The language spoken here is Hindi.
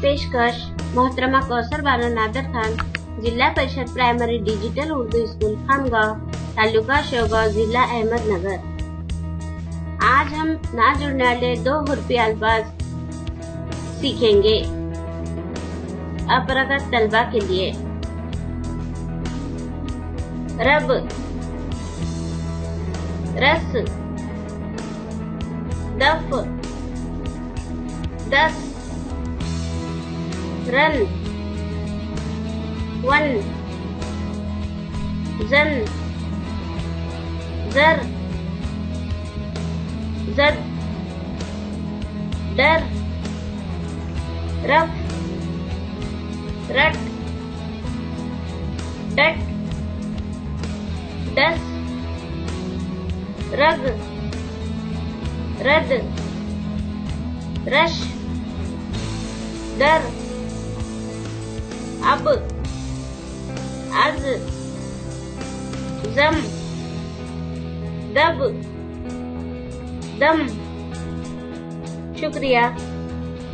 पेशकश मोहतरमा कौसर बानो नादर खान, जिला परिषद primary digital Urdu school Khamgaon, taluka Shogaon, जिला अहमदनगर। आज हम ना जुड़ने वाले 2 हुर्फी अल्फाज सीखेंगे अपरगत तलबा के लिए। रब, रस, दफ, दस, रन, वन, जन, जर, जद, डर, रफ, रट, डट, दस, रग, रद, रश, दर, अब, अज, जम, दब, दम। शुक्रिया।